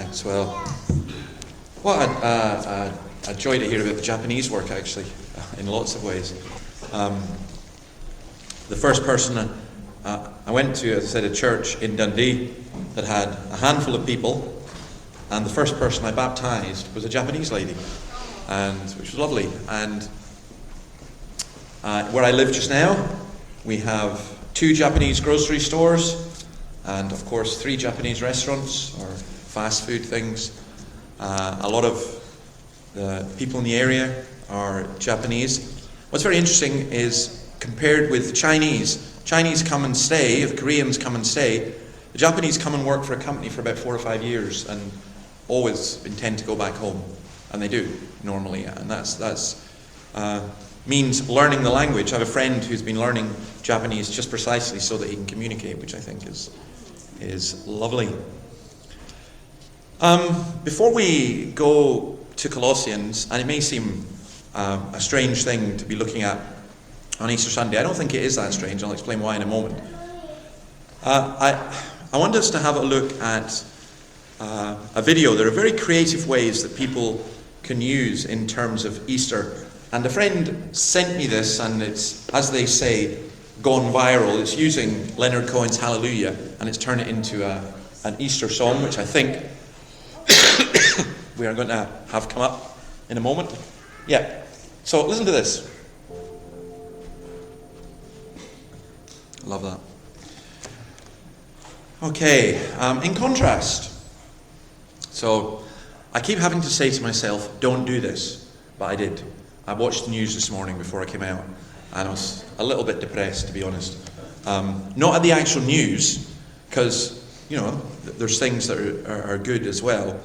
Thanks. Well, what a joy to hear about the Japanese work, actually, in lots of ways. The first person I went to, as I said, a church in Dundee that had a handful of people, and the first person I baptized was a Japanese lady, which was lovely. And where I live just now, we have 2 Japanese grocery stores, and of course 3 Japanese restaurants or fast food things. A lot of the people in the area are Japanese. What's very interesting is, compared with the Chinese come and stay, the Koreans come and stay, the Japanese come and work for a company for about 4 or 5 years and always intend to go back home. And they do, normally. And that's means learning the language. I have a friend who's been learning Japanese just precisely so that he can communicate, which I think is lovely. Before we go to Colossians, and it may seem a strange thing to be looking at on Easter Sunday, I don't think it is that strange. I'll explain why in a moment. I want us to have a look at a video. There are very creative ways that people can use in terms of Easter. And a friend sent me this, and it's, as they say, gone viral. It's using Leonard Cohen's Hallelujah, and it's turned it into an Easter song, which I think we are going to have come up in a moment. Yeah. So listen to this. Love that. Okay. In contrast. So I keep having to say to myself, don't do this. But I did. I watched the news this morning before I came out, and I was a little bit depressed, to be honest. Not at the actual news, because, there's things that are good as well,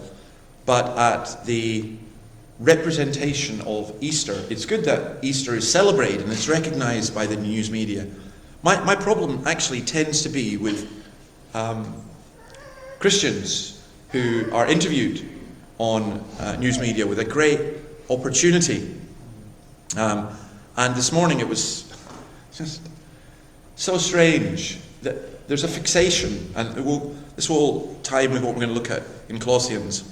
but at the representation of Easter. It's good that Easter is celebrated and it's recognized by the news media. My problem actually tends to be with Christians who are interviewed on news media with a great opportunity. And this morning it was just so strange that there's a fixation, and this will tie in with what we're going to look at in Colossians.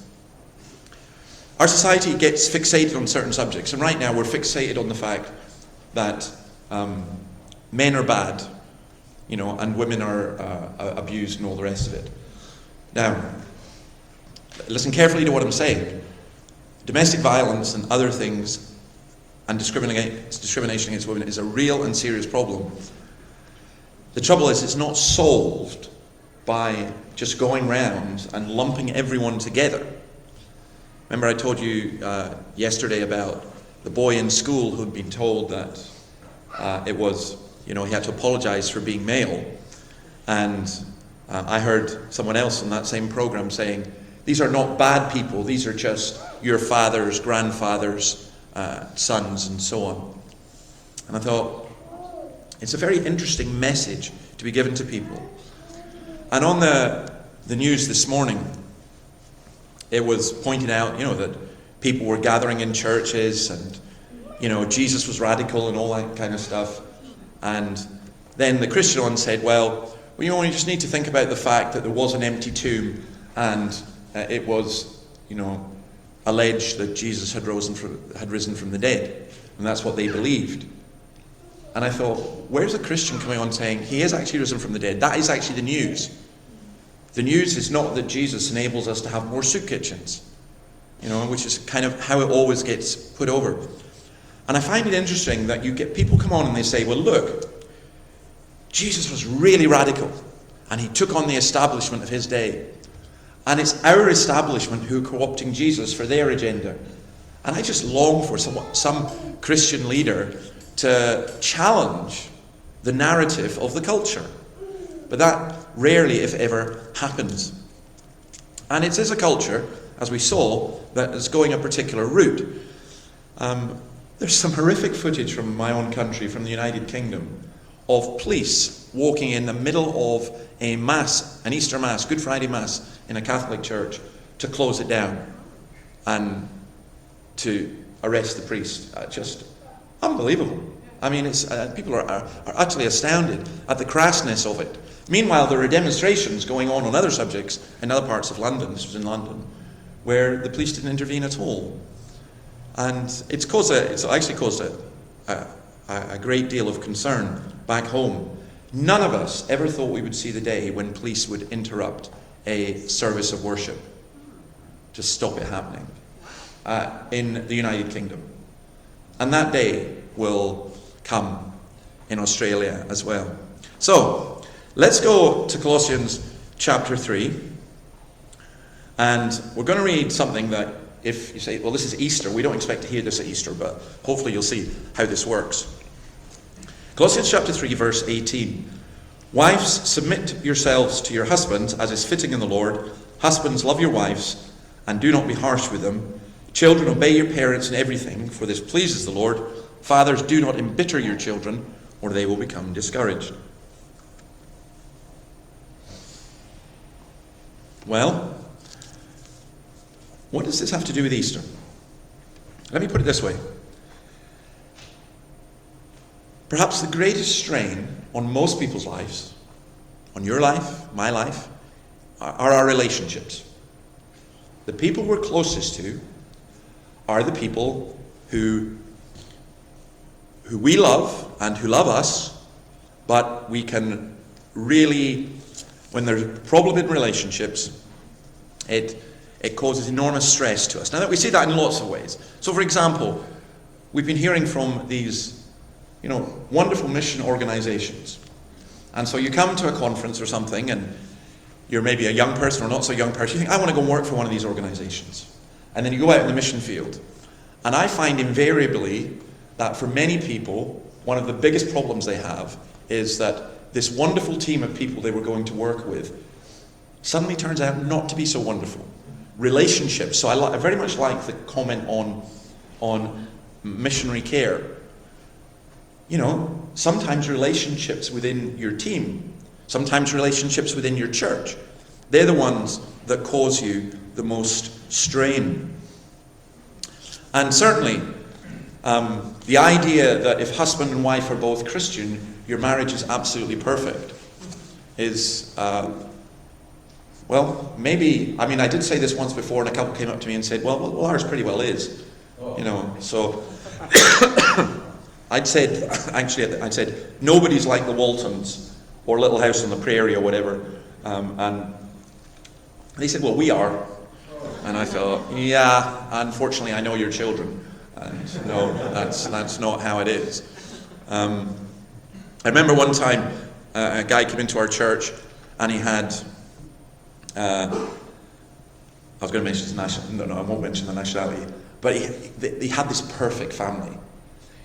Our society gets fixated on certain subjects, and right now we're fixated on the fact that men are bad, and women are abused and all the rest of it. Now, listen carefully to what I'm saying. Domestic violence and other things, and discrimination against women, is a real and serious problem. The trouble is, it's not solved by just going round and lumping everyone together. Remember I told you yesterday about the boy in school who'd been told that it was, he had to apologize for being male. And I heard someone else on that same program saying, these are not bad people, these are just your father's, grandfather's sons, and so on. And I thought, it's a very interesting message to be given to people. And on the news this morning, it was pointed out, that people were gathering in churches, and, Jesus was radical and all that kind of stuff. And then the Christian one said, well, you just need to think about the fact that there was an empty tomb, and it was, alleged that Jesus had risen from the dead, and that's what they believed. And I thought, where's a Christian coming on saying he is actually risen from the dead? That is actually the news. The news is not that Jesus enables us to have more soup kitchens, which is kind of how it always gets put over. And I find it interesting that you get people come on and they say, well, look, Jesus was really radical, and he took on the establishment of his day. And it's our establishment who are co-opting Jesus for their agenda. And I just long for some Christian leader to challenge the narrative of the culture. But that rarely, if ever, happens. And it is a culture, as we saw, that is going a particular route. There's some horrific footage from my own country, from the United Kingdom, of police walking in the middle of a mass, an Easter Mass, Good Friday Mass, in a Catholic church, to close it down and to arrest the priest. Just unbelievable. I mean, it's people are utterly astounded at the crassness of it. Meanwhile, there are demonstrations going on other subjects in other parts of London. This was in London, where the police didn't intervene at all. And it's actually caused a great deal of concern back home. None of us ever thought we would see the day when police would interrupt a service of worship to stop it happening in the United Kingdom. And that day will come in Australia as well. So, let's go to Colossians chapter 3. And we're going to read something that, if you say, well, this is Easter, we don't expect to hear this at Easter, but hopefully you'll see how this works. Colossians chapter 3, verse 18. Wives, submit yourselves to your husbands as is fitting in the Lord. Husbands, love your wives, and do not be harsh with them. Children, obey your parents in everything, for this pleases the Lord. Fathers, do not embitter your children, or they will become discouraged. Well, what does this have to do with Easter? Let me put it this way. Perhaps the greatest strain on most people's lives, on your life, my life, are our relationships. The people we're closest to are the people who we love and who love us, but we can really, when there's a problem in relationships, it causes enormous stress to us. Now, we see that in lots of ways. So, for example, we've been hearing from these, wonderful mission organizations. And so you come to a conference or something, and you're maybe a young person or not so young person. You think, I want to go and work for one of these organizations. And then you go out in the mission field. And I find invariably that for many people, one of the biggest problems they have is that this wonderful team of people they were going to work with suddenly turns out not to be so wonderful. Relationships. So I very much like the comment on missionary care. Sometimes relationships within your team, sometimes relationships within your church, they're the ones that cause you the most strain. And certainly, the idea that if husband and wife are both Christian, your marriage is absolutely perfect is, maybe, I did say this once before, and a couple came up to me and said, well, ours pretty well is. So I'd said, nobody's like the Waltons or Little House on the Prairie or whatever. And they said, well, we are. And I thought, yeah, unfortunately I know your children. And no, that's not how it is. I remember one time a guy came into our church and he had, I was going to mention his nationality, no, I won't mention the nationality, but he had this perfect family.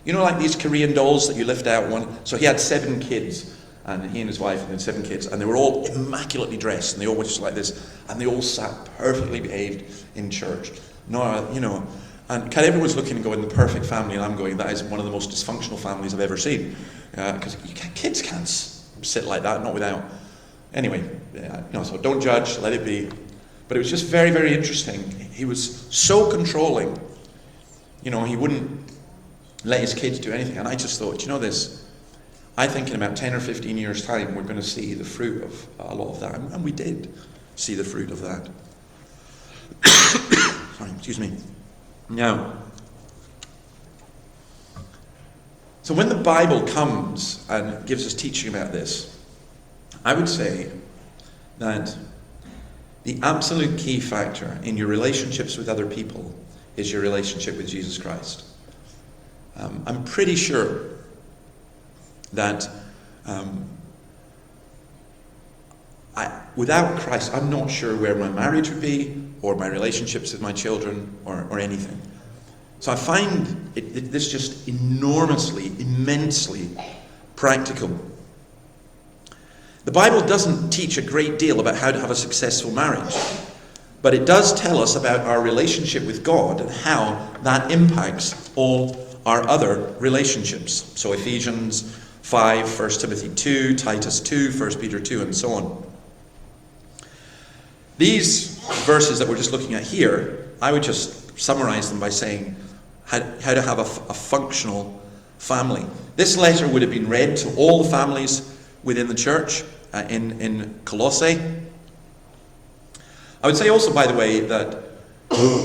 Like these Korean dolls that you lift out one. So he had 7 kids, and he and his wife had 7 kids, and they were all immaculately dressed, and they all were just like this, and they all sat perfectly behaved in church. And everyone's looking and going, the perfect family, and I'm going, that is one of the most dysfunctional families I've ever seen, because kids can't sit like that, not without. Anyway, so don't judge, let it be. But it was just very, very interesting. He was so controlling. He wouldn't let his kids do anything. And I just thought, this, I think in about 10 or 15 years' time, we're going to see the fruit of a lot of that. And we did see the fruit of that. Sorry, excuse me. Now, so when the Bible comes and gives us teaching about this, I would say that the absolute key factor in your relationships with other people is your relationship with Jesus Christ. I'm pretty sure that without Christ, I'm not sure where my marriage would be, or my relationships with my children, or anything. So I find this just immensely practical. The Bible doesn't teach a great deal about how to have a successful marriage, but it does tell us about our relationship with God and how that impacts all our other relationships. So Ephesians 5, 1 Timothy 2, Titus 2, 1 Peter 2, and so on. These verses that we're just looking at here, I would just summarize them by saying how to have a functional family. This letter would have been read to all the families within the church in Colossae. I would say also, by the way, that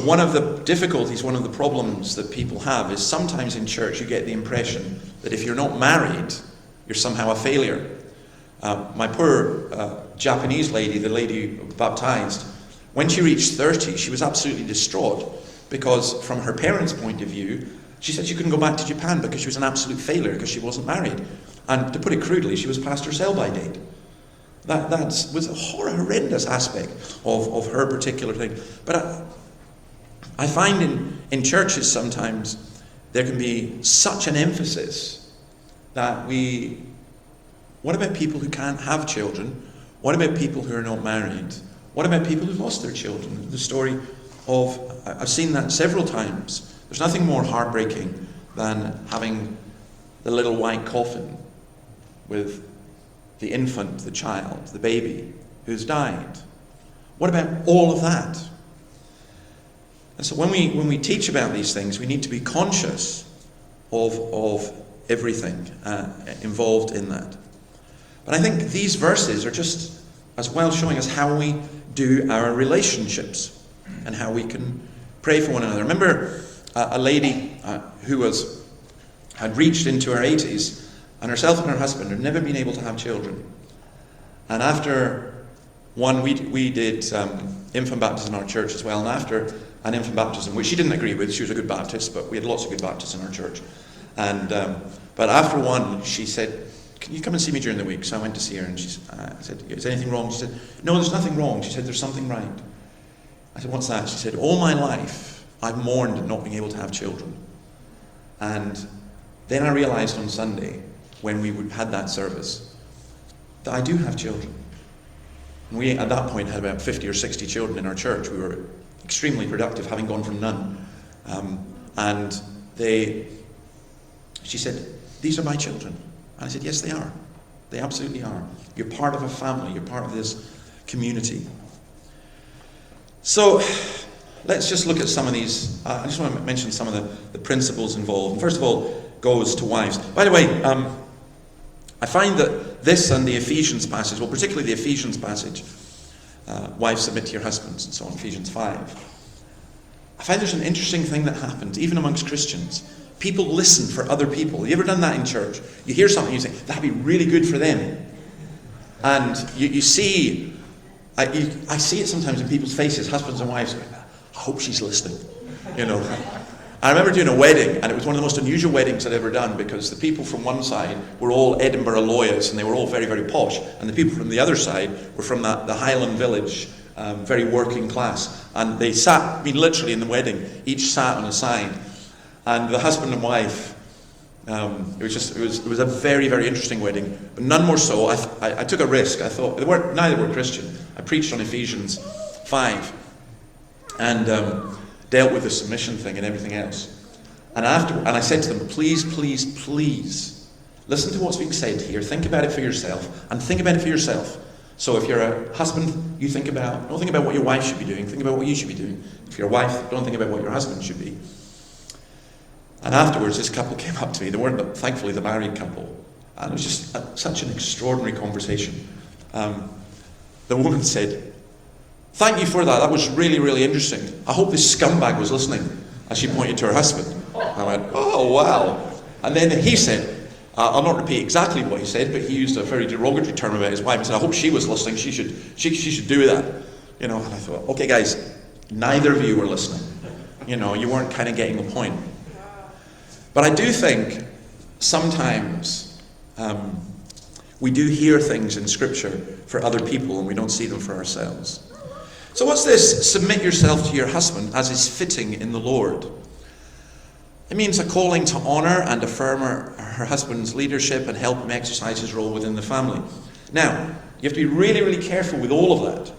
one of the difficulties, one of the problems that people have is sometimes in church you get the impression that if you're not married, you're somehow a failure. My poor Japanese lady, the lady baptized, when she reached 30, she was absolutely distraught because from her parents' point of view, she said she couldn't go back to Japan because she was an absolute failure because she wasn't married. And to put it crudely, she was past her sell-by date. That was a horrendous aspect of her particular thing. But I find in churches sometimes there can be such an emphasis that what about people who can't have children? What about people who are not married? What about people who've lost their children? The story I've seen that several times. There's nothing more heartbreaking than having the little white coffin with the infant, the child, the baby who's died. What about all of that? And so when we teach about these things, we need to be conscious of everything involved in that. But I think these verses are just as well showing us how we do our relationships and how we can pray for one another. Remember a lady who had reached into her 80s, and herself and her husband had never been able to have children. And after we did infant baptism in our church as well, and after an infant baptism, which she didn't agree with, she was a good Baptist, but we had lots of good Baptists in our church. And but after one, she said, "Can you come and see me during the week?" So I went to see her, and I said, "Is anything wrong?" She said, "No, there's nothing wrong." She said, "There's something right." I said, "What's that?" She said, "All my life, I've mourned not being able to have children. And then I realized on Sunday, when we had that service, that I do have children." And we, at that point, had about 50 or 60 children in our church. We were extremely productive, having gone from none. She said, "These are my children." And I said, "Yes, they are. They absolutely are. You're part of a family. You're part of this community." So, let's just look at some of these. I just want to mention some of the principles involved. First of all, goes to wives. By the way, I find that this and the Ephesians passage, well, particularly the Ephesians passage, wives submit to your husbands and so on, Ephesians 5. I find there's an interesting thing that happens, even amongst Christians. People listen for other people. Have you ever done that in church? You hear something, you say, that'd be really good for them. And you see, I see it sometimes in people's faces, husbands and wives, going, "I hope she's listening." You know. I remember doing a wedding, and it was one of the most unusual weddings I'd ever done, because the people from one side were all Edinburgh lawyers, and they were all very, very posh, and the people from the other side were from the Highland village, very working class. And they sat, literally in the wedding, each sat on a side, and the husband and wife, it was a very, very interesting wedding, but none more so. I took a risk. I thought, neither were Christian. I preached on Ephesians 5, and dealt with the submission thing and everything else. And I said to them, please, please, please, listen to what's being said here. Think about it for yourself, and think about it for yourself. So if you're a husband, don't think about what your wife should be doing. Think about what you should be doing. If you're a wife, don't think about what your husband should be. And afterwards, this couple came up to me. They weren't, thankfully, the married couple. And it was just such an extraordinary conversation. The woman said, "Thank you for that. That was really, really interesting. I hope this scumbag was listening," as she pointed to her husband. I went, "Oh, wow." And then he said, I'll not repeat exactly what he said, but he used a very derogatory term about his wife. He said, "I hope she was listening. She should do that." You know, and I thought, okay, guys, neither of you were listening. You know, you weren't kind of getting the point. But I do think sometimes we do hear things in Scripture for other people, and we don't see them for ourselves. So what's this? Submit yourself to your husband as is fitting in the Lord. It means a calling to honour and affirm her husband's leadership and help him exercise his role within the family. Now, you have to be really, really careful with all of that.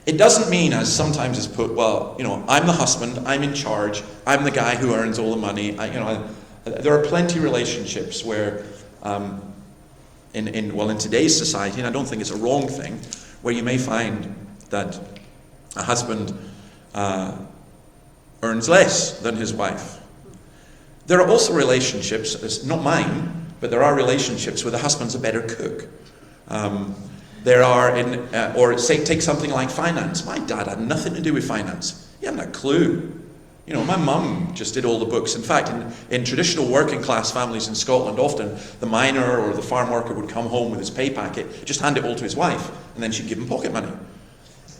It doesn't mean, as sometimes is put, well, you know, I'm the husband, I'm in charge, I'm the guy who earns all the money. There are plenty of relationships where, in today's society, and I don't think it's a wrong thing, where you may find that a husband earns less than his wife. There are also relationships, it's not mine, but there are relationships where the husband's a better cook. There are or say, take something like finance. My dad had nothing to do with finance. He hadn't a clue. My mum just did all the books. In fact, in traditional working class families in Scotland, often the miner or the farm worker would come home with his pay packet, just hand it all to his wife, and then she'd give him pocket money.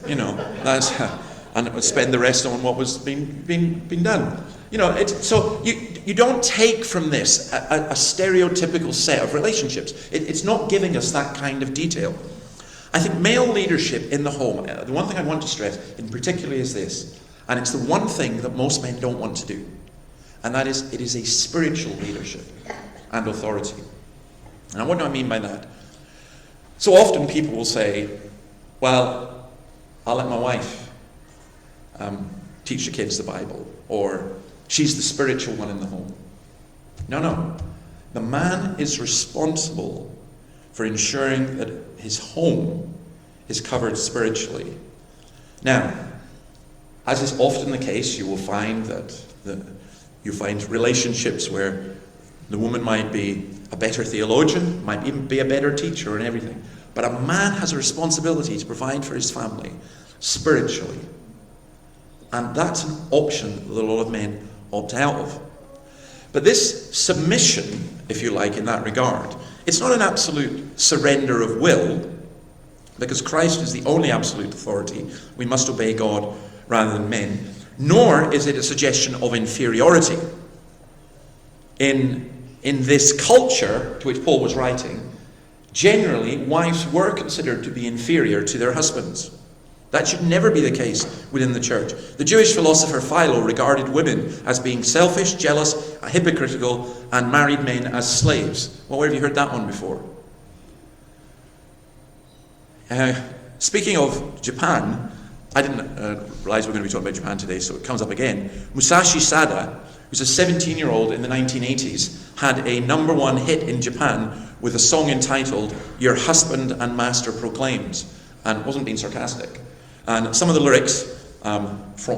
And it would spend the rest on what was being done. So you don't take from this a stereotypical set of relationships. It's not giving us that kind of detail. I think male leadership in the home, the one thing I want to stress in particular is this, and it's the one thing that most men don't want to do, and that is, it is a spiritual leadership and authority. And what do I mean by that? So often people will say, well, I'll let my wife teach the kids the Bible, or she's the spiritual one in the home. No. The man is responsible for ensuring that his home is covered spiritually. Now, as is often the case, you will find you find relationships where the woman might be a better theologian, might even be a better teacher and everything. But a man has a responsibility to provide for his family spiritually. And that's an option that a lot of men opt out of. But this submission, if you like, in that regard, it's not an absolute surrender of will, because Christ is the only absolute authority. We must obey God rather than men. Nor is it a suggestion of inferiority. In this culture to which Paul was writing, generally wives were considered to be inferior to their husbands. That should never be the case within the church. The Jewish philosopher Philo regarded women as being selfish, jealous, hypocritical, and married men as slaves. Well, where have you heard that one before? Speaking of Japan, I didn't realize we were going to be talking about Japan today, so it comes up again. Musashi Sada, who's a 17-year-old in the 1980s, had a number one hit in Japan with a song entitled "Your Husband and Master Proclaims," and it wasn't being sarcastic. And some of the lyrics,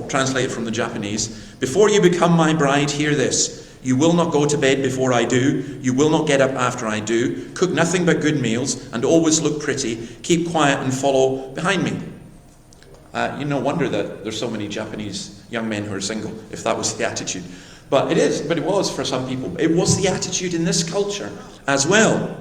translated from the Japanese: "Before you become my bride, hear this. You will not go to bed before I do. You will not get up after I do. Cook nothing but good meals and always look pretty. Keep quiet and follow behind me." No wonder that there's so many Japanese young men who are single, if that was the attitude. But it was for some people. It was the attitude in this culture as well.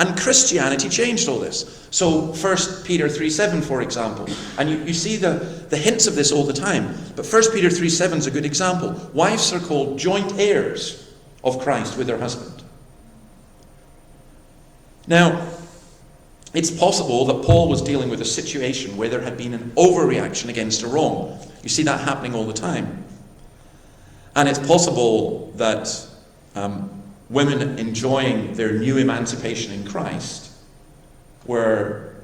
And Christianity changed all this. So 1 Peter 3:7, for example, and you see the hints of this all the time, but 1 Peter 3:7 is a good example. Wives are called joint heirs of Christ with their husband. Now, it's possible that Paul was dealing with a situation where there had been an overreaction against a wrong. You see that happening all the time. And it's possible that women enjoying their new emancipation in Christ were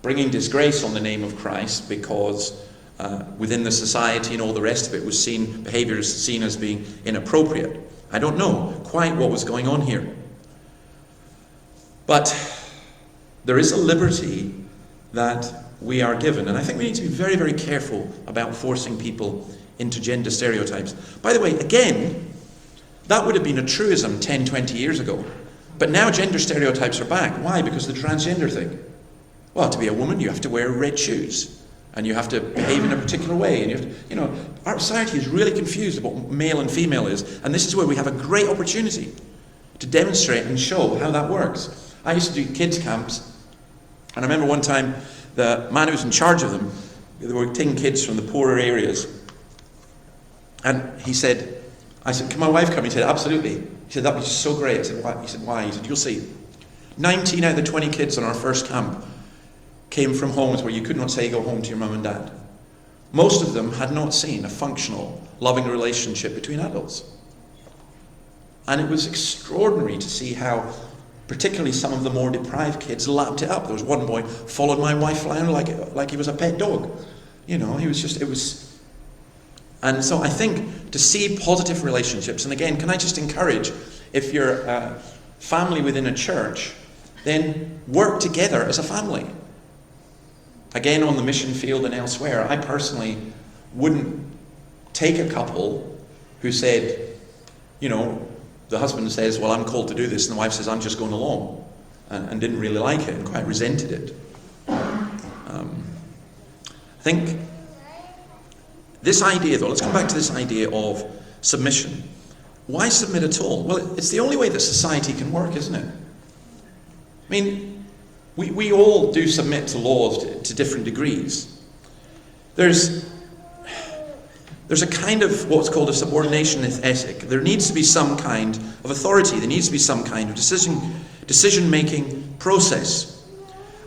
bringing disgrace on the name of Christ because within the society and all the rest of it behavior was seen as being inappropriate. I don't know quite what was going on here. But there is a liberty that we are given, and I think we need to be very, very careful about forcing people into gender stereotypes. By the way, again, that would have been a truism 10, 20 years ago. But now gender stereotypes are back. Why? Because of the transgender thing. Well, to be a woman, you have to wear red shoes, and you have to behave in a particular way, and our society is really confused about what male and female is, and this is where we have a great opportunity to demonstrate and show how that works. I used to do kids camps, and I remember one time the man who was in charge of them, they were taking kids from the poorer areas, and I said, "Can my wife come?" He said, "Absolutely." He said, "That would be so great." I said, "Why?" He said, "Why?" He said, "You'll see. 19 out of the 20 kids on our first camp came from homes where you could not say go home to your mum and dad. Most of them had not seen a functional, loving relationship between adults." And it was extraordinary to see how particularly some of the more deprived kids lapped it up. There was one boy followed my wife around like he was a pet dog. And so I think to see positive relationships, and again, can I just encourage, if you're a family within a church, then work together as a family. Again, on the mission field and elsewhere, I personally wouldn't take a couple who said, the husband says, "Well, I'm called to do this," and the wife says, "I'm just going along," and didn't really like it and quite resented it. think this idea, though, let's come back to this idea of submission. Why submit at all? Well, it's the only way that society can work, isn't it? I mean, we all do submit to laws to different degrees. There's a kind of what's called a subordination ethic. There needs to be some kind of authority. There needs to be some kind of decision-making process.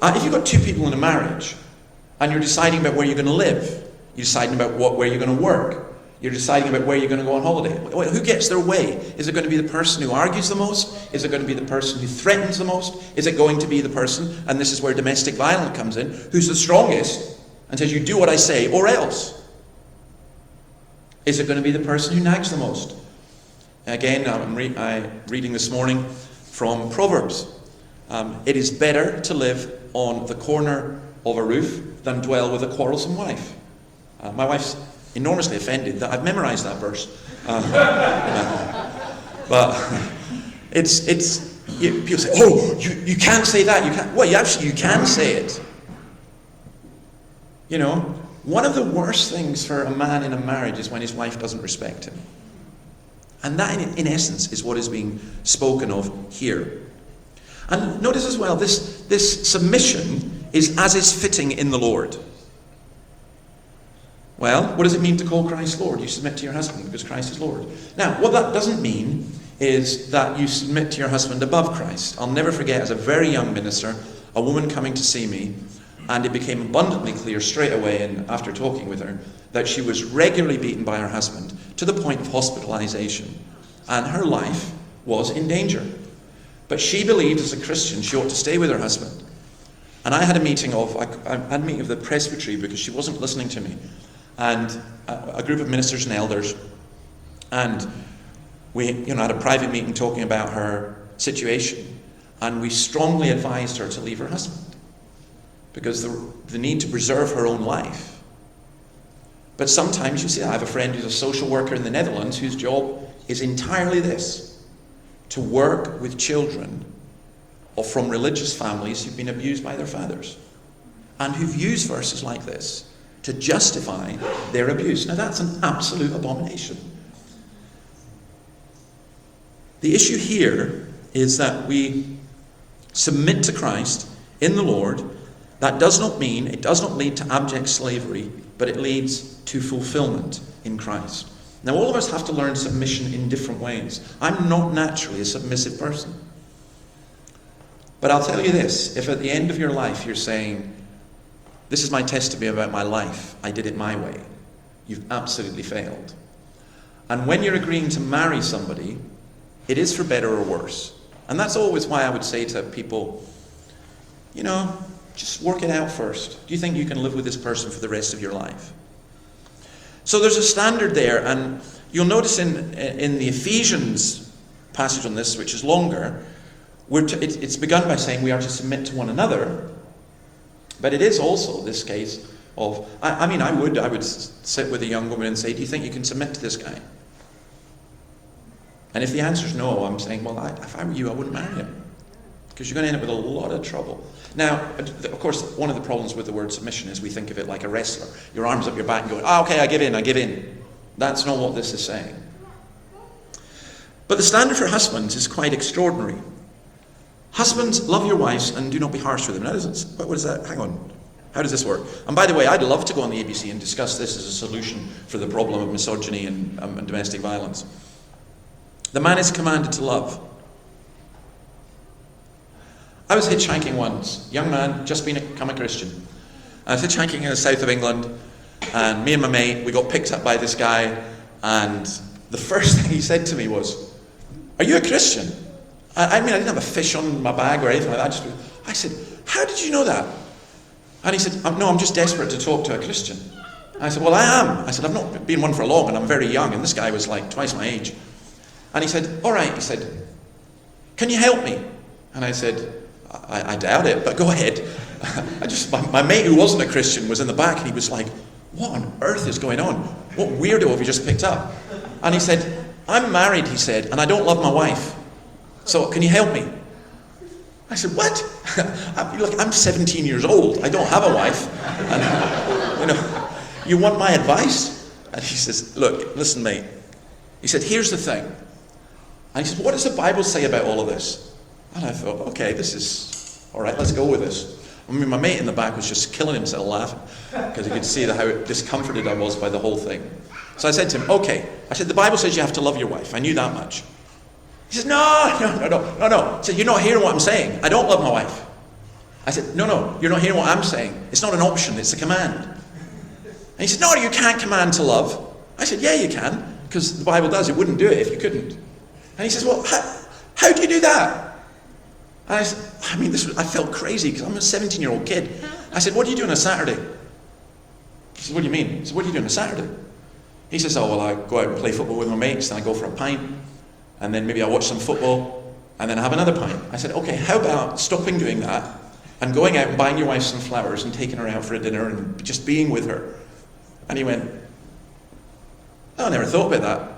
If you've got two people in a marriage and you're deciding about where you're going to live, you're deciding about where you're going to work, you're deciding about where you're going to go on holiday, who gets their way? Is it going to be the person who argues the most? Is it going to be the person who threatens the most? Is it going to be the person, and this is where domestic violence comes in, who's the strongest and says, you do what I say or else? Is it going to be the person who nags the most? Again, I'm reading this morning from Proverbs. It is better to live on the corner of a roof than dwell with a quarrelsome wife. My wife's enormously offended that I've memorized that verse. But people say, oh, you can't say that. You can't. Well, you can say it. You know, one of the worst things for a man in a marriage is when his wife doesn't respect him. And that, in essence, is what is being spoken of here. And notice as well, this submission is as is fitting in the Lord. Well, what does it mean to call Christ Lord? You submit to your husband because Christ is Lord. Now, what that doesn't mean is that you submit to your husband above Christ. I'll never forget, as a very young minister, a woman coming to see me, and it became abundantly clear straight away, and after talking with her, that she was regularly beaten by her husband to the point of hospitalization, and her life was in danger. But she believed as a Christian she ought to stay with her husband. And I had a meeting of the presbytery because she wasn't listening to me, and a group of ministers and elders, and we had a private meeting talking about her situation, and we strongly advised her to leave her husband because the need to preserve her own life. But sometimes, you see, I have a friend who's a social worker in the Netherlands whose job is entirely this: to work with children from religious families who've been abused by their fathers and who've used verses like this to justify their abuse. Now, that's an absolute abomination. The issue here is that we submit to Christ in the Lord. That does not lead to abject slavery, but it leads to fulfillment in Christ. Now, all of us have to learn submission in different ways. I'm not naturally a submissive person. But I'll tell you this, if at the end of your life you're saying, this is my testimony about my life, I did it my way, you've absolutely failed. And when you're agreeing to marry somebody, it is for better or worse. And that's always why I would say to people, just work it out first. Do you think you can live with this person for the rest of your life? So there's a standard there, and you'll notice in the Ephesians passage on this, which is longer, it's begun by saying we are to submit to one another, but it is also this case of, I would sit with a young woman and say, do you think you can submit to this guy? And if the answer is no, I'm saying, well, if I were you, I wouldn't marry him, because you're going to end up with a lot of trouble. Now, of course, one of the problems with the word submission is we think of it like a wrestler. Your arms up your back and going, okay, I give in. That's not what this is saying. But the standard for husbands is quite extraordinary. Husbands, love your wives and do not be harsh with them. Now, what is that? Hang on. How does this work? And by the way, I'd love to go on the ABC and discuss this as a solution for the problem of misogyny and domestic violence. The man is commanded to love. I was hitchhiking once, young man, just become a Christian. I was hitchhiking in the south of England, and me and my mate, we got picked up by this guy, and the first thing he said to me was, "Are you a Christian?" I didn't have a fish on my bag or anything like that. I said, "How did you know that?" And he said, "No, I'm just desperate to talk to a Christian." And I said, "Well, I am." I said, "I've not been one for long, and I'm very young," and this guy was like twice my age. And he said, "All right," he said, "can you help me?" And I said, I doubt it, but go ahead. My mate who wasn't a Christian was in the back, and he was like, "What on earth is going on? What weirdo have you just picked up?" And he said, "I'm married," he said, "and I don't love my wife. So can you help me?" I said, "What?" Look, I'm 17 years old. I don't have a wife. And, You want my advice? And he says, look, listen, mate. He said, here's the thing. And he said, what does the Bible say about all of this? And I thought, okay, this is, all right, let's go with this. I mean, my mate in the back was just killing himself laughing because he could see how discomforted I was by the whole thing. So I said to him, okay. I said, the Bible says you have to love your wife. I knew that much. He says, no. He said, you're not hearing what I'm saying. I don't love my wife. I said, no, you're not hearing what I'm saying. It's not an option, it's a command. And he said, no, you can't command to love. I said, yeah, you can, because the Bible does. It wouldn't do it if you couldn't. And he says, well, how do you do that? And I said, I felt crazy because I'm a 17-year-old kid. I said, what do you do on a Saturday? He said, what do you mean? I said, what do you do on a Saturday? He says, oh, well, I go out and play football with my mates, then I go for a pint, and then maybe I watch some football, and then I have another pint. I said, okay, how about stopping doing that and going out and buying your wife some flowers and taking her out for a dinner and just being with her? And he went, oh, I never thought about that.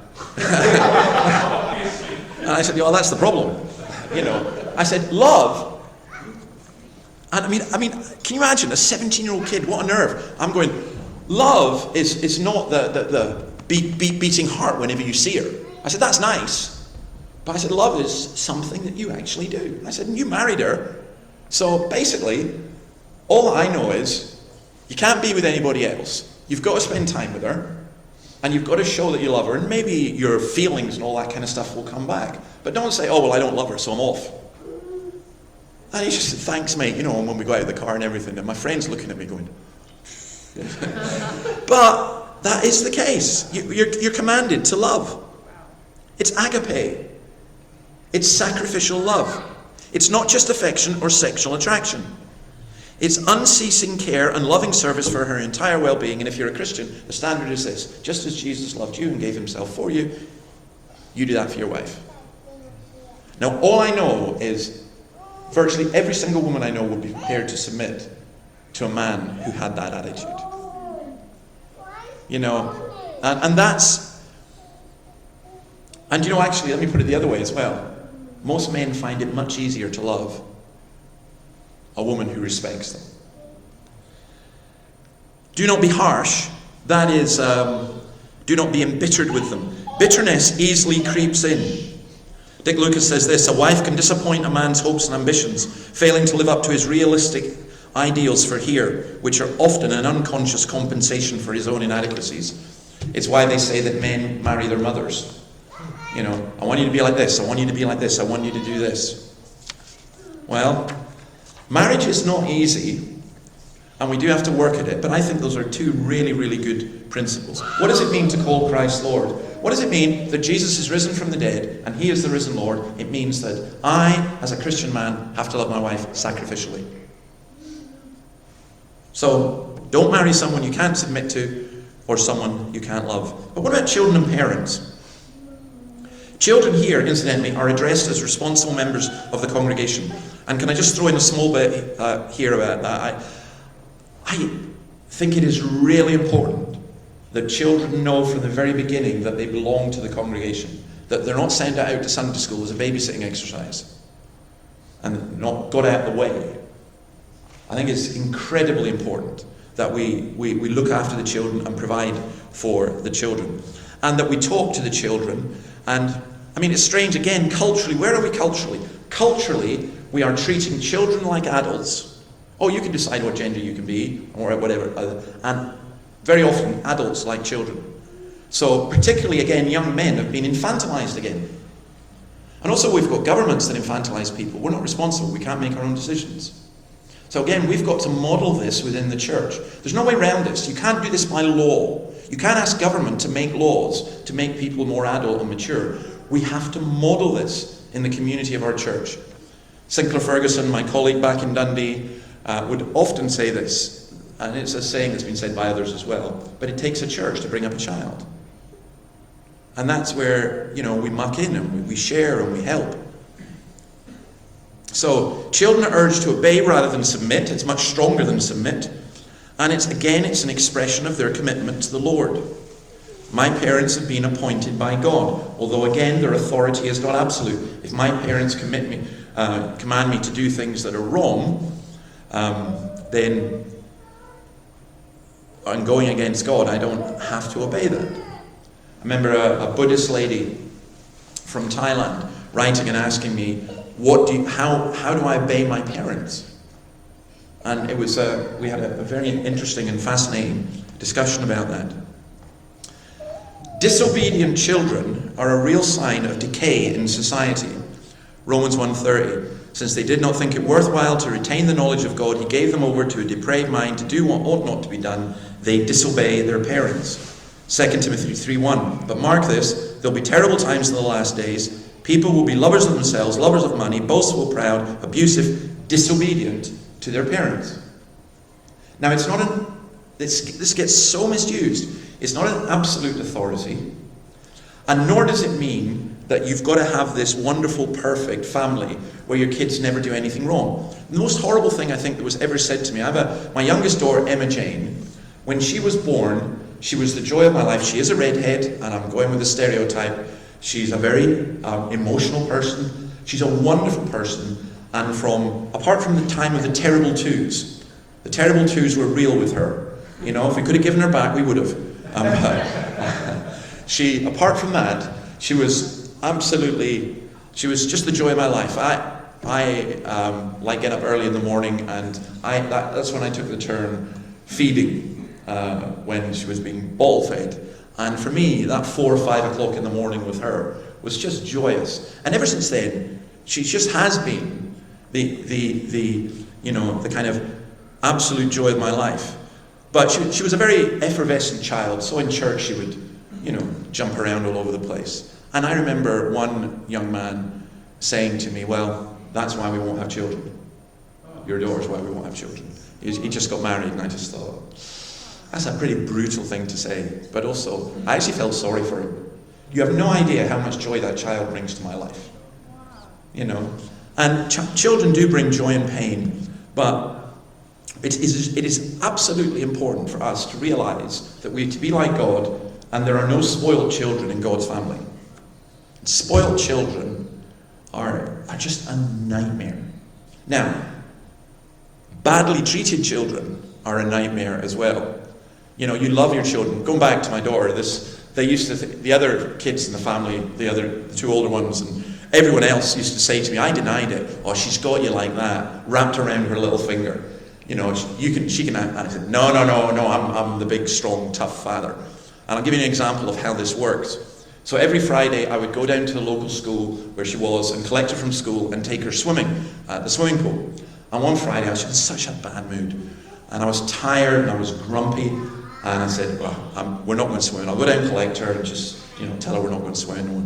And I said, that's the problem. I said, love. And I mean, can you imagine a 17-year-old kid? What a nerve. I'm going, love is not the beating heart whenever you see her. I said, that's nice. But I said, love is something that you actually do. I said, and you married her. So basically, all I know is you can't be with anybody else. You've got to spend time with her. And you've got to show that you love her. And maybe your feelings and all that kind of stuff will come back. But don't say, oh, well, I don't love her, so I'm off. And he just said, thanks, mate. And when we go out of the car and everything. And my friend's looking at me going, but that is the case. You're commanded to love. It's agape. It's sacrificial love. It's not just affection or sexual attraction. It's unceasing care and loving service for her entire well-being. And if you're a Christian, the standard is this. Just as Jesus loved you and gave himself for you, you do that for your wife. Now, all I know is virtually every single woman I know would be prepared to submit to a man who had that attitude. And that's... And actually, let me put it the other way as well. Most men find it much easier to love a woman who respects them. Do not be harsh. That is, do not be embittered with them. Bitterness easily creeps in. Dick Lucas says this, a wife can disappoint a man's hopes and ambitions, failing to live up to his realistic ideals for here, which are often an unconscious compensation for his own inadequacies. It's why they say that men marry their mothers. I want you to be like this, I want you to be like this, I want you to do this. Well, marriage is not easy, and we do have to work at it, but I think those are two really, really good principles. What does it mean to call Christ Lord? What does it mean that Jesus is risen from the dead, and he is the risen Lord? It means that I, as a Christian man, have to love my wife sacrificially. So, don't marry someone you can't submit to, or someone you can't love. But what about children and parents? Children here, incidentally, are addressed as responsible members of the congregation. And can I just throw in a small bit here about that? I think it is really important that children know from the very beginning that they belong to the congregation. That they're not sent out to Sunday school as a babysitting exercise. And not got out of the way. I think it's incredibly important that we look after the children and provide for the children. And that we talk to the children. And, it's strange, again, culturally. Where are we culturally? Culturally, we are treating children like adults. Oh, you can decide what gender you can be, or whatever. And very often, adults like children. So, particularly, again, young men have been infantilized again. And also, we've got governments that infantilize people. We're not responsible. We can't make our own decisions. So again, we've got to model this within the church. There's no way around this. You can't do this by law. You can't ask government to make laws to make people more adult and mature. We have to model this in the community of our church. Sinclair Ferguson, my colleague back in Dundee, would often say this, and it's a saying that's been said by others as well, but it takes a church to bring up a child. And that's where, we muck in and we share and we help. So, children are urged to obey rather than submit. It's much stronger than submit. And it's an expression of their commitment to the Lord. My parents have been appointed by God, although again their authority is not absolute. If my parents command me to do things that are wrong, then and going against God, I don't have to obey that. I remember a Buddhist lady from Thailand writing and asking me, how do I obey my parents? And it was we had a very interesting and fascinating discussion about that. Disobedient children are a real sign of decay in society. Romans 1:30. Since they did not think it worthwhile to retain the knowledge of God, he gave them over to a depraved mind to do what ought not to be done. They disobey their parents. 2 Timothy 3:1. But mark this, there'll be terrible times in the last days. People will be lovers of themselves, lovers of money, boastful, proud, abusive, disobedient to their parents. Now it's not this gets so misused. It's not an absolute authority, and nor does it mean that you've got to have this wonderful, perfect family where your kids never do anything wrong. The most horrible thing I think that was ever said to me, my youngest daughter, Emma Jane, when she was born, she was the joy of my life. She is a redhead, and I'm going with the stereotype. She's a very emotional person. She's a wonderful person, and apart from the time of the terrible twos were real with her. You know, if we could have given her back, we would have. Apart from that, she was just the joy of my life. I like get up early in the morning, and that's when I took the turn feeding when she was being bottle fed. And for me, that 4 or 5 o'clock in the morning with her was just joyous. And ever since then, she just has been the kind of absolute joy of my life. But she was a very effervescent child, so in church she would, jump around all over the place. And I remember one young man saying to me, well, that's why we won't have children. Your daughter's why we won't have children. He just got married, and I just thought, that's a pretty brutal thing to say. But also, I actually felt sorry for him. You have no idea how much joy that child brings to my life. And children do bring joy and pain, but it is absolutely important for us to realize that we are to be like God, and there are no spoiled children in God's family. Spoiled children are just a nightmare. Now, badly treated children are a nightmare as well. You love your children. Going back to my daughter, the other kids in the family, the 2 older ones, and everyone else used to say to me, I denied it. Oh, she's got you like that, wrapped around her little finger. She can. And I said, no, I'm the big, strong, tough father. And I'll give you an example of how this works. So every Friday, I would go down to the local school where she was and collect her from school and take her swimming at the swimming pool. And one Friday, I was in such a bad mood. And I was tired and I was grumpy. And I said, well, we're not going to swim. I'll go down and collect her and just, tell her we're not going to swim anymore.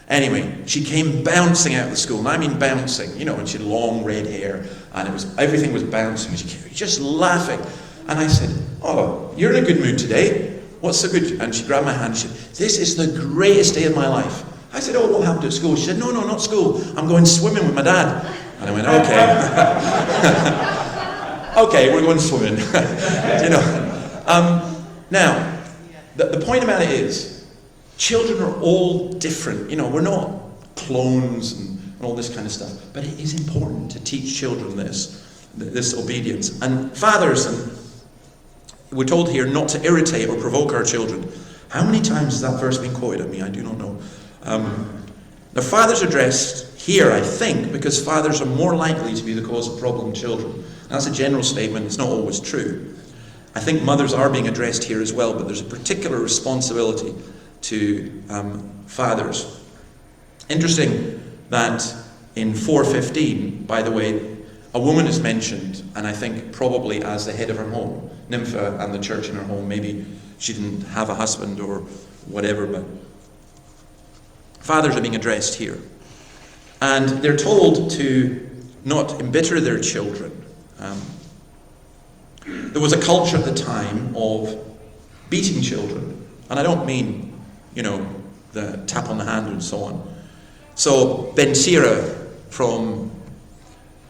Anyway, she came bouncing out of the school, and I mean bouncing, and she had long red hair, and everything was bouncing. She came just laughing. And I said, oh, you're in a good mood today. What's so good? And she grabbed my hand and she said, this is the greatest day of my life. I said, oh, what happened at school? She said, no, not school. I'm going swimming with my dad. And I went, okay. Okay, we're going swimming. Now, the point about it is, children are all different. We're not clones and all this kind of stuff. But it is important to teach children this obedience. And fathers, and we're told here not to irritate or provoke our children. How many times has that verse been quoted at me? I do not know. The fathers are addressed here, I think, because fathers are more likely to be the cause of problem children. That's a general statement. It's not always true. I think mothers are being addressed here as well, but there's a particular responsibility to fathers. Interesting that in 4:15, by the way, a woman is mentioned, and I think probably as the head of her home, Nympha and the church in her home. Maybe she didn't have a husband or whatever, but fathers are being addressed here. And they're told to not embitter their children. There was a culture at the time of beating children. And I don't mean, the tap on the hand and so on. So Ben Sira from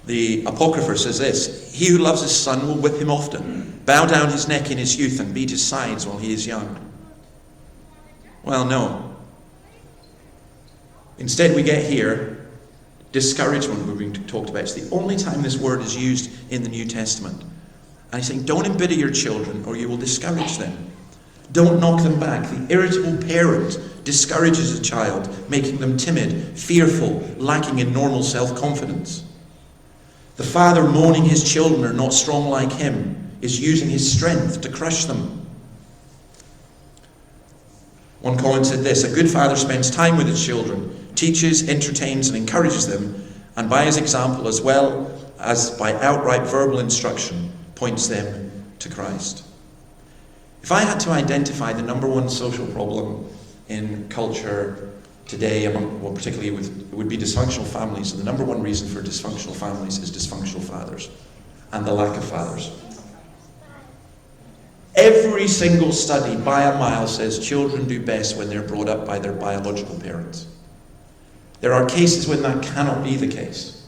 the Apocrypha says this: he who loves his son will whip him often, bow down his neck in his youth and beat his sides while he is young. Well, no. Instead we get here discouragement we're being talked about. It's the only time this word is used in the New Testament. And he's saying, don't embitter your children or you will discourage them. Don't knock them back. The irritable parent discourages a child, making them timid, fearful, lacking in normal self-confidence. The father moaning his children are not strong like him is using his strength to crush them. One comment said this: a good father spends time with his children, teaches, entertains, and encourages them, and by his example as well as by outright verbal instruction, points them to Christ. If I had to identify the number one social problem in culture today, particularly it would be dysfunctional families, and the number one reason for dysfunctional families is dysfunctional fathers and the lack of fathers. Every single study by a mile says children do best when they're brought up by their biological parents. There are cases when that cannot be the case.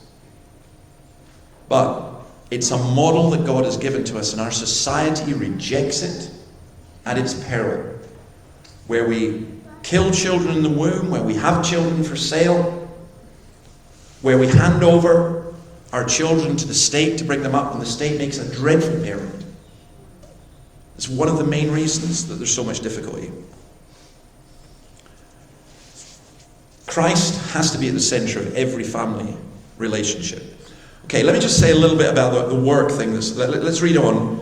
But it's a model that God has given to us, and our society rejects it at its peril. Where we kill children in the womb, where we have children for sale, where we hand over our children to the state to bring them up, and the state makes a dreadful parent. It's one of the main reasons that there's so much difficulty. Christ has to be at the center of every family relationship. Okay, let me just say a little bit about the work thing. Let's read on.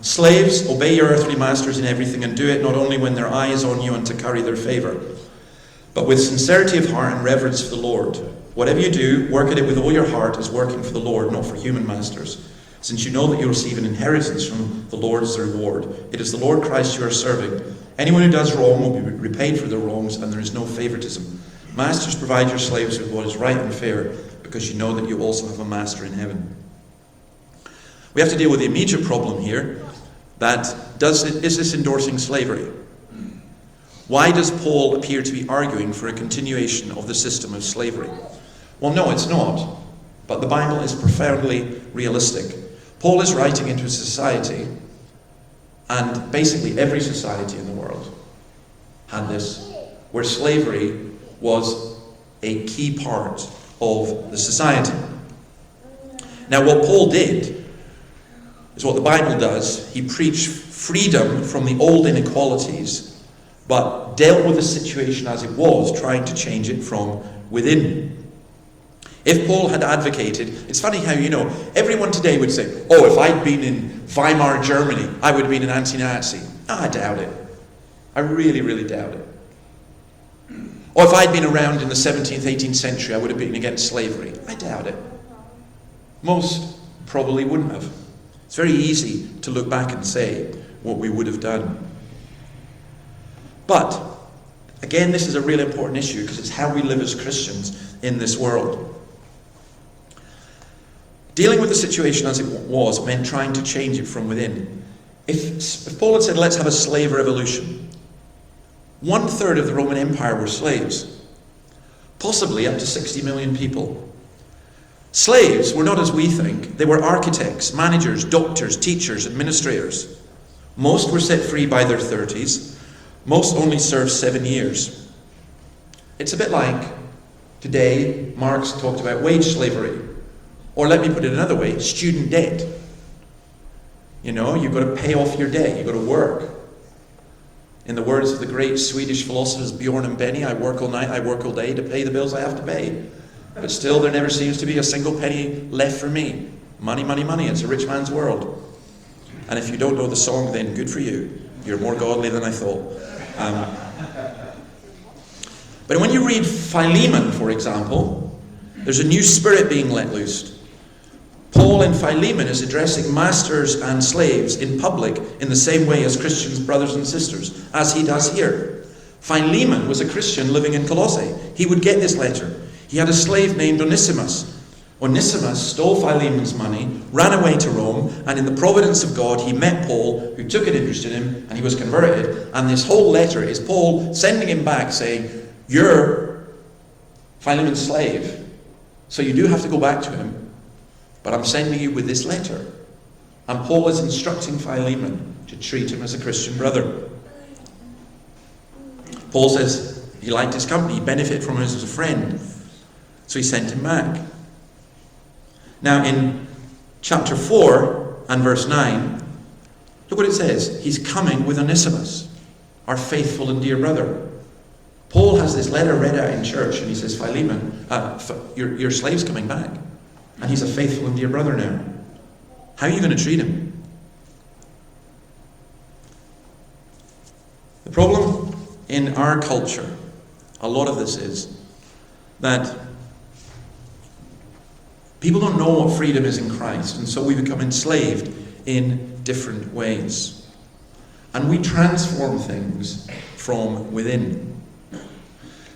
Slaves, obey your earthly masters in everything, and do it not only when their eye is on you and to curry their favor, but with sincerity of heart and reverence for the Lord. Whatever you do, work at it with all your heart as working for the Lord, not for human masters, since you know that you receive an inheritance from the Lord as a reward. It is the Lord Christ you are serving. Anyone who does wrong will be repaid for their wrongs, and there is no favoritism. Masters, provide your slaves with what is right and fair, because you know that you also have a master in heaven. We have to deal with the immediate problem here, is this endorsing slavery? Why does Paul appear to be arguing for a continuation of the system of slavery? Well, no, it's not. But the Bible is profoundly realistic. Paul is writing into a society, and basically every society in the world had this, where slavery was a key part of the society. Now, what Paul did is what the Bible does. He preached freedom from the old inequalities, but dealt with the situation as it was, trying to change it from within. If Paul had advocated, it's funny how, everyone today would say, oh, if I'd been in Weimar, Germany, I would have been an anti-Nazi. I doubt it. I really, really doubt it. Or if I'd been around in the 17th, 18th century, I would have been against slavery. I doubt it. Most probably wouldn't have. It's very easy to look back and say what we would have done. But, again, this is a really important issue because it's how we live as Christians in this world. Dealing with the situation as it was meant trying to change it from within. If Paul had said, let's have a slave revolution, 1/3 of the Roman Empire were slaves, possibly up to 60 million people. Slaves were not as we think. They were architects, managers, doctors, teachers, administrators. Most were set free by their 30s. Most only served 7 years. It's a bit like today Marx talked about wage slavery. Or let me put it another way, student debt. You've got to pay off your debt. You've got to work. In the words of the great Swedish philosophers Bjorn and Benny, I work all night, I work all day to pay the bills I have to pay. But still there never seems to be a single penny left for me. Money, money, money. It's a rich man's world. And if you don't know the song, then good for you. You're more godly than I thought. But when you read Philemon, for example, there's a new spirit being let loose. Paul in Philemon is addressing masters and slaves in public in the same way as Christians, brothers and sisters, as he does here. Philemon was a Christian living in Colossae. He would get this letter. He had a slave named Onesimus. Onesimus stole Philemon's money, ran away to Rome, and in the providence of God, he met Paul, who took an interest in him, and he was converted. And this whole letter is Paul sending him back saying, you're Philemon's slave, so you do have to go back to him. But I'm sending you with this letter. And Paul is instructing Philemon to treat him as a Christian brother. Paul says he liked his company, he benefited from him as a friend. So he sent him back. Now in chapter 4, and verse 9, look what it says. He's coming with Onesimus, our faithful and dear brother. Paul has this letter read out in church, and he says, Philemon, your slave's coming back. And he's a faithful and dear brother now. How are you going to treat him? The problem in our culture, a lot of this is that people don't know what freedom is in Christ, and so we become enslaved in different ways. And we transform things from within.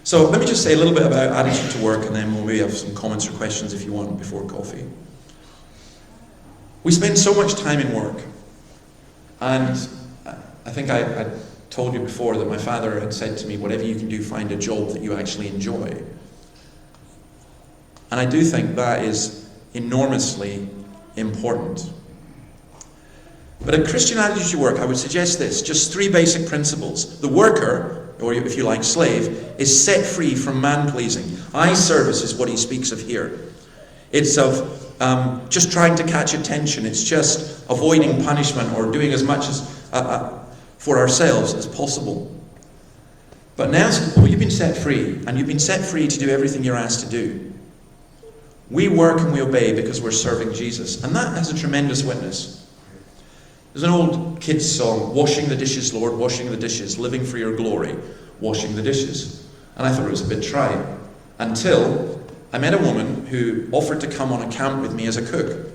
So let me just say a little bit about attitude to work, and then we'll maybe have some comments or questions if you want before coffee. We spend so much time in work, and I think I told you before that my father had said to me, whatever you can do, find a job that you actually enjoy. And I do think that is enormously important. But a Christian attitude to work, I would suggest this, just 3 basic principles. The worker, or if you like, slave, is set free from man-pleasing. Eye service is what he speaks of here. It's of just trying to catch attention. It's just avoiding punishment or doing as much as for ourselves as possible. But now, you've been set free, and you've been set free to do everything you're asked to do. We work and we obey because we're serving Jesus, and that has a tremendous witness. There's an old kids song, washing the dishes, Lord, washing the dishes, living for your glory, washing the dishes. And I thought it was a bit trite, until I met a woman who offered to come on a camp with me as a cook.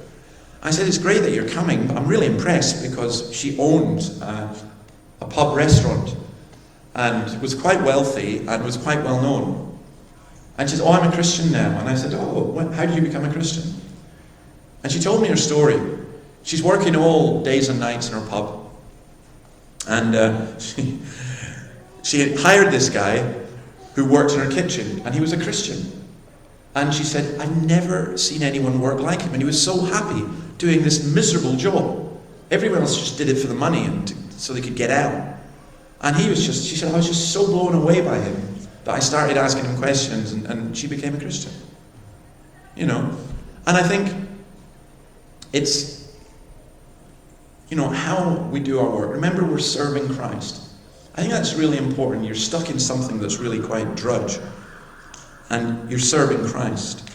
I said, it's great that you're coming, but I'm really impressed, because she owned a pub restaurant and was quite wealthy and was quite well known. And she said, I'm a Christian now. And I said, how did you become a Christian? And she told me her story. She's working all days and nights in her pub. And she had hired this guy who worked in her kitchen, and he was a Christian. And she said, I've never seen anyone work like him. And he was so happy doing this miserable job. Everyone else just did it for the money and so they could get out. And she said, I was just so blown away by him that I started asking him questions, and she became a Christian. And I think it's, how we do our work. Remember, we're serving Christ. I think that's really important. You're stuck in something that's really quite drudge, and you're serving Christ.